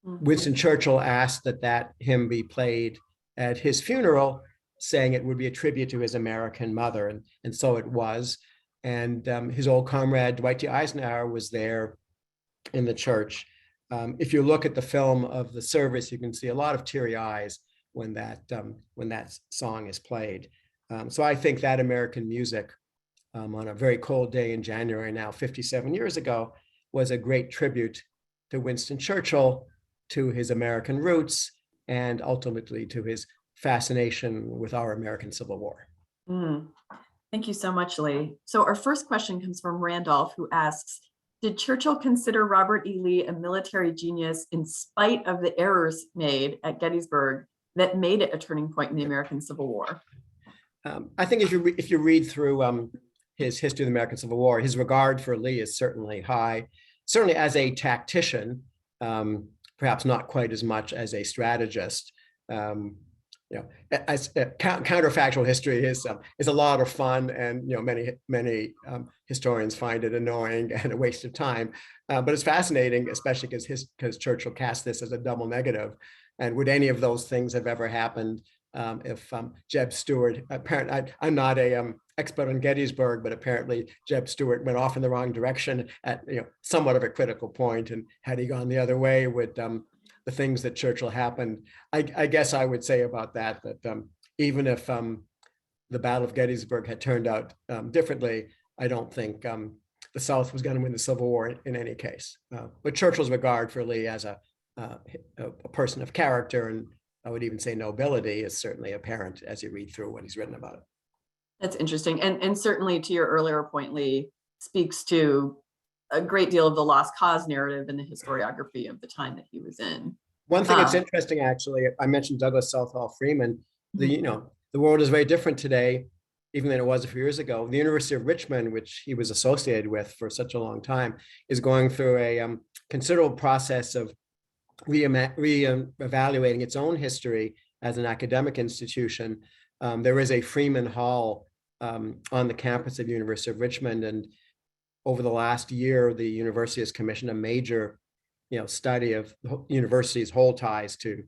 Winston Churchill asked that hymn be played at his funeral, saying it would be a tribute to his American mother, and so it was. And his old comrade, Dwight D. Eisenhower, was there in the church. If you look at the film of the service, you can see a lot of teary eyes when that song is played. So I think that American music on a very cold day in January now, 57 years ago, was a great tribute to Winston Churchill, to his American roots, and ultimately to his fascination with our American Civil War. Thank you so much, Lee. So our first question comes from Randolph, who asks, did Churchill consider Robert E. Lee a military genius in spite of the errors made at Gettysburg that made it a turning point in the American Civil War? I think if you read through his history of the American Civil War, his regard for Lee is certainly high, certainly as a tactician, perhaps not quite as much as a strategist. As counterfactual history is a lot of fun, and many historians find it annoying and a waste of time. But it's fascinating, especially because Churchill cast this as a double negative. And would any of those things have ever happened if Jeb Stuart? Apparently, I'm not a expert on Gettysburg, but apparently Jeb Stuart went off in the wrong direction at somewhat of a critical point. And had he gone the other way, would the things that Churchill happened? I guess I would say about that even if the Battle of Gettysburg had turned out differently, I don't think the South was going to win the Civil War in any case. But Churchill's regard for Lee as a person of character, and I would even say nobility, is certainly apparent as you read through what he's written about it. That's interesting. And certainly to your earlier point, Lee, speaks to a great deal of the lost cause narrative in the historiography of the time that he was in. One thing that's interesting, actually, I mentioned Douglas Southall Freeman. The world is very different today, even than it was a few years ago. The University of Richmond, which he was associated with for such a long time, is going through a considerable process of re-evaluating its own history as an academic institution. There is a Freeman Hall on the campus of the University of Richmond, and over the last year, the university has commissioned a major, study of the university's whole ties to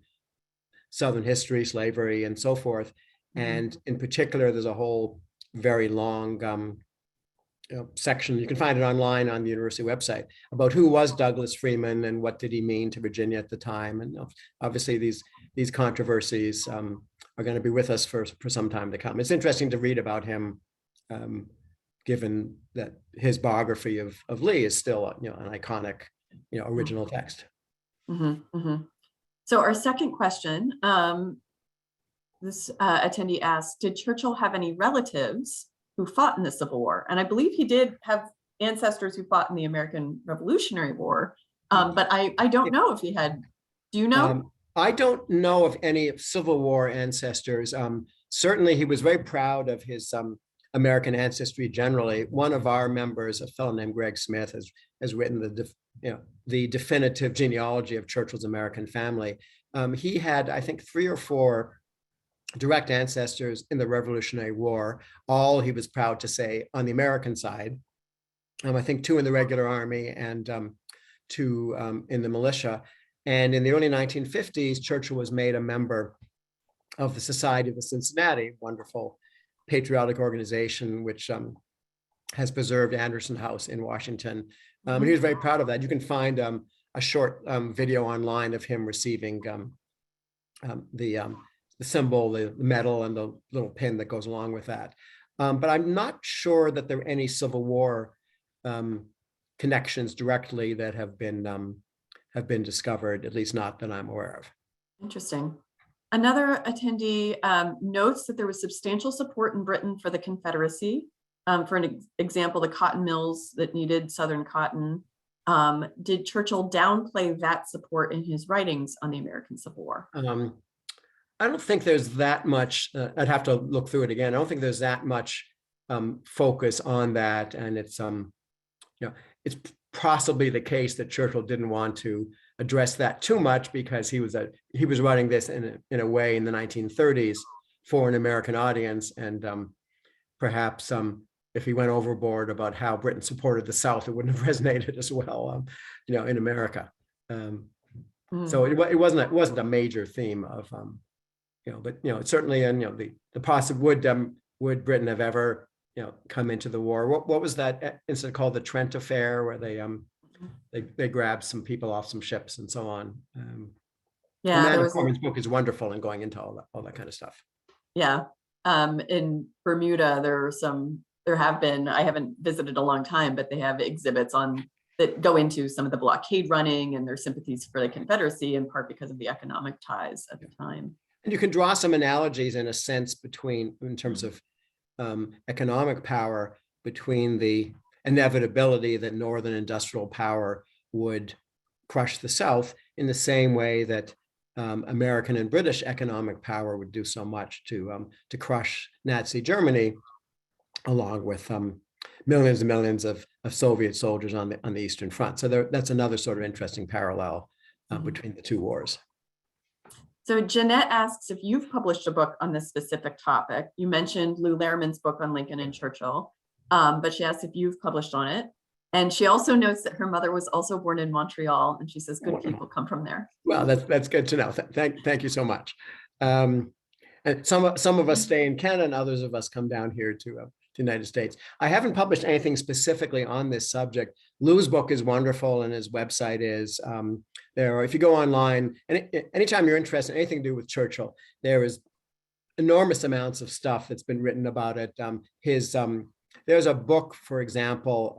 Southern history, slavery, and so forth. And in particular, there's a whole very long section, you can find it online on the university website, about who was Douglas Freeman and what did he mean to Virginia at the time. And obviously, these controversies are going to be with us for some time to come. It's interesting to read about him, given that his biography of Lee is still an iconic original text. So our second question, this attendee asked, did Churchill have any relatives who fought in the Civil War? And I believe he did have ancestors who fought in the American Revolutionary War, but I don't know if he had. Do you know? I don't know of any Civil War ancestors. Certainly, he was very proud of his American ancestry generally. One of our members, a fellow named Greg Smith, has written the definitive genealogy of Churchill's American family. He had, I think, 3 or 4 direct ancestors in the Revolutionary War, all, he was proud to say, on the American side. I think 2 in the regular army and 2 in the militia. And in the early 1950s, Churchill was made a member of the Society of the Cincinnati, wonderful patriotic organization, which has preserved Anderson House in Washington. And he was very proud of that. You can find a short video online of him receiving the symbol, the medal, and the little pin that goes along with that. But I'm not sure that there are any Civil War connections directly that have been discovered, at least not that I'm aware of. Interesting. Another attendee notes that there was substantial support in Britain for the Confederacy. For an example, the cotton mills that needed Southern cotton. Did Churchill downplay that support in his writings on the American Civil War? I don't think there's that much, I'd have to look through it again. I don't think there's that much focus on that. And it's, it's possibly the case that Churchill didn't want to address that too much because he was writing this in a way in the 1930s for an American audience. And perhaps if he went overboard about how Britain supported the South, it wouldn't have resonated as well, in America. So it wasn't a major theme of, but it's certainly, and the possible would Britain have ever come into the war? What was that incident called, the Trent Affair, where they grabbed some people off some ships and so on? Yeah, Amanda Corman's book is wonderful in going into all that kind of stuff. Yeah, in Bermuda, there have been, I haven't visited a long time, but they have exhibits that go into some of the blockade running and their sympathies for the Confederacy, in part because of the economic ties at the time. And you can draw some analogies in a sense in terms of economic power, between the inevitability that Northern industrial power would crush the South in the same way that American and British economic power would do so much to crush Nazi Germany, along with millions and millions of Soviet soldiers on the Eastern Front. So that's another sort of interesting parallel between the 2 wars. So Jeanette asks if you've published a book on this specific topic. You mentioned Lou Lehrman's book on Lincoln and Churchill, but she asks if you've published on it. And she also notes that her mother was also born in Montreal, and she says good people come from there. Well, that's good to know. Thank you so much. And some of us stay in Canada, and others of us come down here to the United States. I haven't published anything specifically on this subject. Lou's book is wonderful, and his website is there. If you go online, and anytime you're interested in anything to do with Churchill, there is enormous amounts of stuff that's been written about it. There's a book, for example,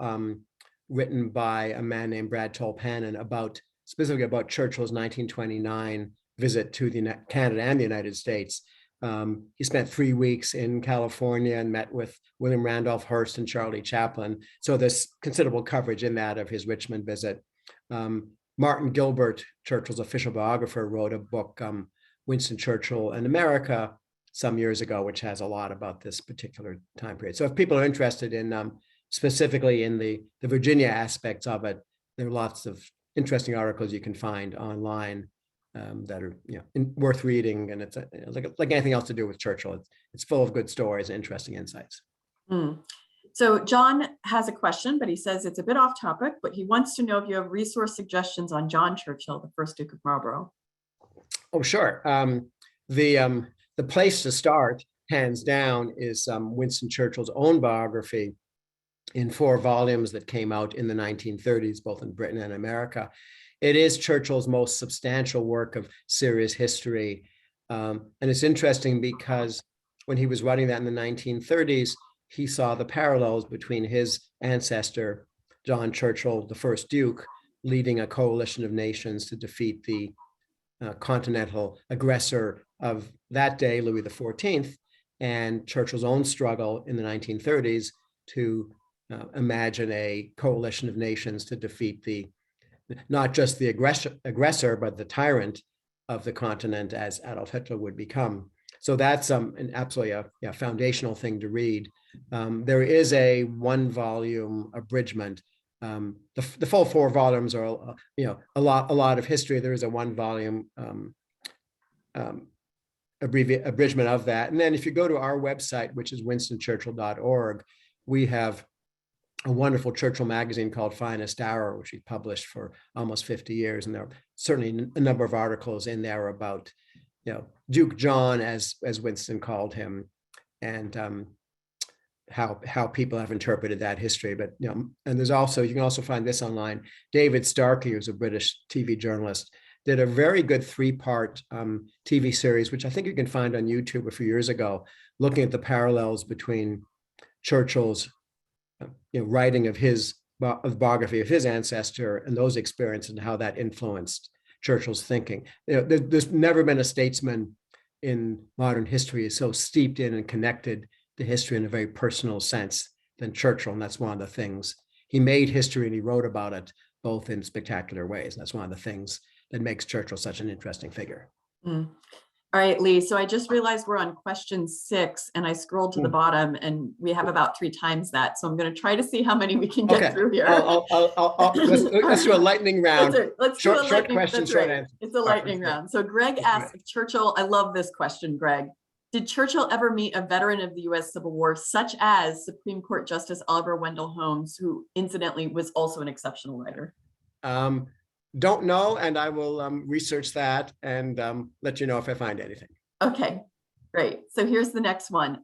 written by a man named Brad Tolpanen specifically about Churchill's 1929 visit to Canada and the United States. He spent 3 weeks in California and met with William Randolph Hearst and Charlie Chaplin. So there's considerable coverage in that of his Richmond visit. Martin Gilbert, Churchill's official biographer, wrote a book, Winston Churchill and America, some years ago, which has a lot about this particular time period. So if people are interested in specifically in the Virginia aspects of it, there are lots of interesting articles you can find online that are worth reading, and it's like anything else to do with Churchill. It's full of good stories and interesting insights. So John has a question, but he says it's a bit off topic, but he wants to know if you have resource suggestions on John Churchill, the first Duke of Marlborough. Oh, sure. The place to start, hands down, is Winston Churchill's own biography in 4 volumes that came out in the 1930s, both in Britain and America. It is Churchill's most substantial work of serious history. And it's interesting because when he was writing that in the 1930s, he saw the parallels between his ancestor, John Churchill, the first Duke, leading a coalition of nations to defeat the continental aggressor of that day, Louis XIV, and Churchill's own struggle in the 1930s to imagine a coalition of nations to defeat not just the aggressor, but the tyrant of the continent, as Adolf Hitler would become. So that's an absolutely a foundational thing to read. There is a 1-volume abridgment. The full 4 volumes are a lot of history. There is a 1-volume abridgment of that. And then if you go to our website, which is winstonchurchill.org, we have a wonderful Churchill magazine called Finest Hour, which we published for almost 50 years. And there are certainly a number of articles in there about, Duke John, as Winston called him, and how people have interpreted that history. But, and there's also, you can also find this online. David Starkey, who's a British TV journalist, did a very good 3-part TV series, which I think you can find on YouTube a few years ago, looking at the parallels between Churchill's writing of his biography of his ancestor and those experiences and how that influenced Churchill's thinking. There's never been a statesman in modern history so steeped in and connected to history in a very personal sense than Churchill. And that's one of the things. He made history and he wrote about it both in spectacular ways. And that's one of the things that makes Churchill such an interesting figure. All right, Lee. So I just realized we're on question 6 and I scrolled to the bottom and we have about 3 times that. So I'm going to try to see how many we can get through here. Let's do a lightning round. Let's short, do a lightning question, short answer. It's a lightning round. So Greg asks Churchill, I love this question, Greg. Did Churchill ever meet a veteran of the US Civil War, such as Supreme Court Justice Oliver Wendell Holmes, who incidentally was also an exceptional writer? Don't know, and I will research that and let you know if I find anything. Okay, great. So here's the next one.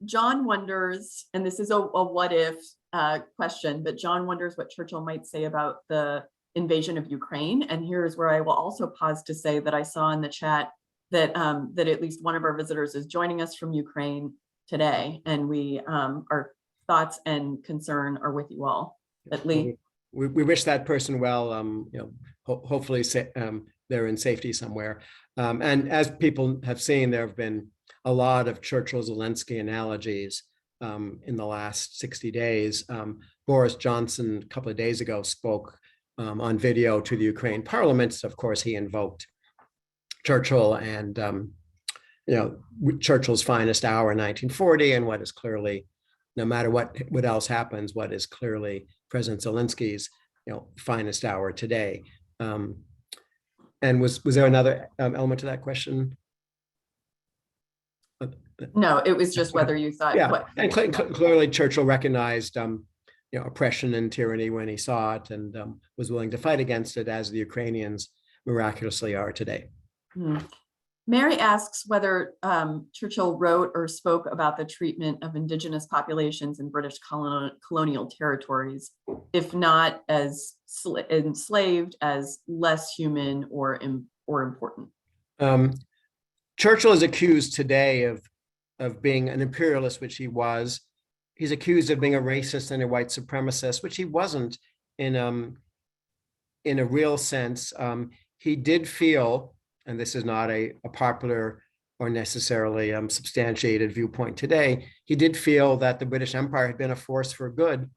John wonders, and this is a what if question, but John wonders what Churchill might say about the invasion of Ukraine. And here's where I will also pause to say that I saw in the chat that that at least one of our visitors is joining us from Ukraine today, and our thoughts and concern are with you all. But Lee. We wish that person well. Hopefully they're in safety somewhere. And as people have seen, there have been a lot of Churchill-Zelensky analogies in the last 60 days. Boris Johnson, a couple of days ago, spoke on video to the Ukraine Parliament. Of course, he invoked Churchill and Churchill's finest hour in 1940, and what is clearly, no matter what else happens, what is clearly President Zelensky's finest hour today. And was there another element to that question? No, it was just whether you thought. And clearly Churchill recognized oppression and tyranny when he saw it, and was willing to fight against it, as the Ukrainians miraculously are today. Mary asks whether Churchill wrote or spoke about the treatment of indigenous populations in British colonial territories, if not as enslaved, as less human or important. Churchill is accused today of being an imperialist, which he was. He's accused of being a racist and a white supremacist, which he wasn't in a real sense. He did feel, and this is not a popular or necessarily substantiated viewpoint today, he did feel that the British Empire had been a force for good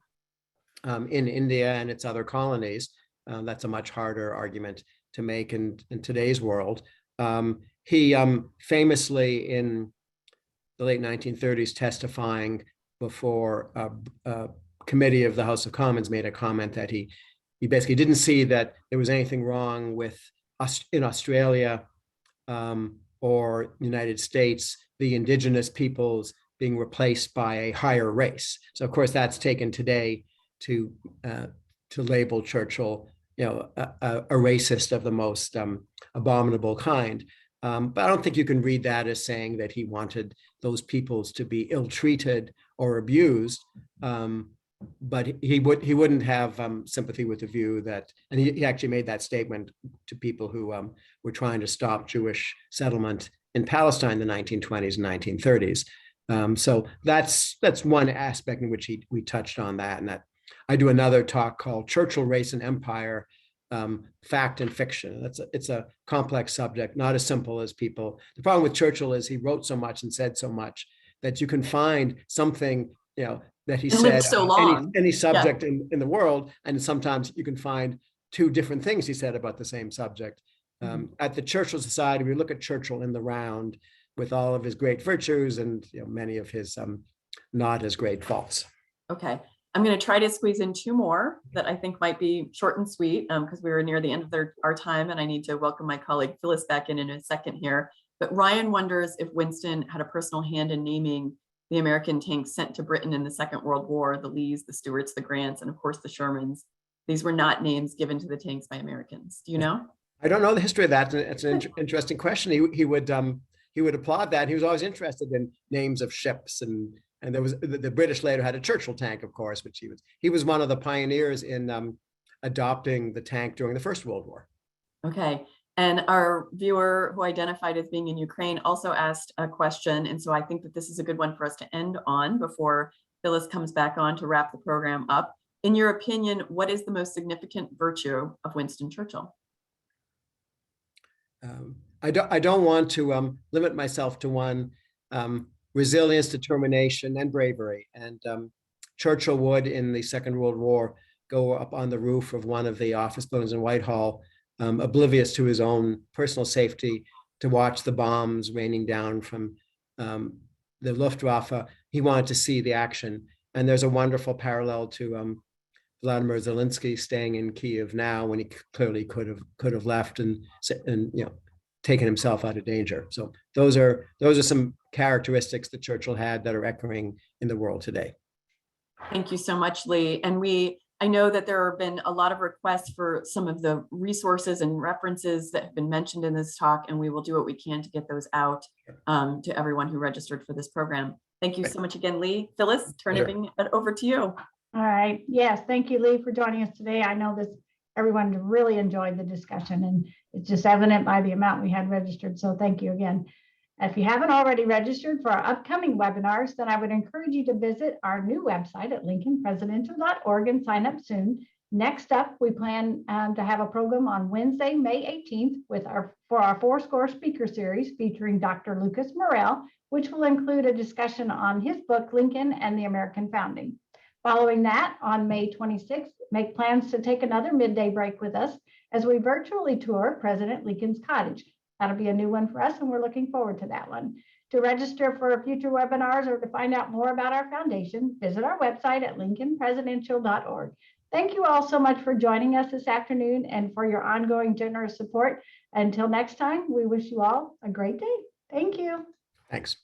in India and its other colonies. That's a much harder argument to make in today's world. He famously, in the late 1930s, testifying before a committee of the House of Commons, made a comment that he basically didn't see that there was anything wrong with in Australia or United States, the indigenous peoples being replaced by a higher race. So of course that's taken today to label Churchill, a racist of the most abominable kind. But I don't think you can read that as saying that he wanted those peoples to be ill-treated or abused. But he wouldn't have sympathy with the view that, and he actually made that statement to people who were trying to stop Jewish settlement in Palestine in the 1920s and 1930s. So that's one aspect in which we touched on that, and that I do another talk called Churchill, Race and Empire, Fact and Fiction. It's a complex subject, not as simple as people. The problem with Churchill is he wrote so much and said so much that you can find something, that he said so any subject in the world, and sometimes you can find 2 different things he said about the same subject. At the Churchill Society, we look at Churchill in the round with all of his great virtues and many of his not as great faults. Okay. I'm going to try to squeeze in two more that I think might be short and sweet because we were near the end of our time, and I need to welcome my colleague Phyllis back in a second here. But Ryan wonders if Winston had a personal hand in naming the American tanks sent to Britain in the Second World War, the Lees, the Stuarts, the Grants, and of course the Shermans. These were not names given to the tanks by Americans. Do you know? I don't know the history of that. It's an interesting question. He would applaud that. He was always interested in names of ships, and there was the British later had a Churchill tank, of course, which he was one of the pioneers in adopting the tank during the First World War. Okay. And our viewer who identified as being in Ukraine also asked a question. And so I think that this is a good one for us to end on before Phyllis comes back on to wrap the program up. In your opinion, what is the most significant virtue of Winston Churchill? I don't want to limit myself to one. Resilience, determination, and bravery. And Churchill would, in the Second World War, go up on the roof of one of the office buildings in Whitehall, oblivious to his own personal safety, to watch the bombs raining down from the Luftwaffe. He wanted to see the action. And there's a wonderful parallel to Vladimir Zelensky staying in Kyiv now, when he clearly could have left and taken himself out of danger. So those are some characteristics that Churchill had that are echoing in the world today. Thank you so much, Lee. And I know that there have been a lot of requests for some of the resources and references that have been mentioned in this talk, and we will do what we can to get those out to everyone who registered for this program. Thank you so much again, Lee. Phyllis, turning it over to you. All right. Yes. Thank you, Lee, for joining us today. I know everyone really enjoyed the discussion, and it's just evident by the amount we had registered. So thank you again. If you haven't already registered for our upcoming webinars, then I would encourage you to visit our new website at lincolnpresidential.org and sign up soon. Next up, we plan to have a program on Wednesday, May 18th for our 4-Score speaker series featuring Dr. Lucas Morrell, which will include a discussion on his book, Lincoln and the American Founding. Following that, on May 26th, make plans to take another midday break with us as we virtually tour President Lincoln's cottage. That'll be a new one for us, and we're looking forward to that one. To register for future webinars or to find out more about our foundation, visit our website at lincolnpresidential.org. Thank you all so much for joining us this afternoon and for your ongoing generous support. Until next time, we wish you all a great day. Thank you. Thanks.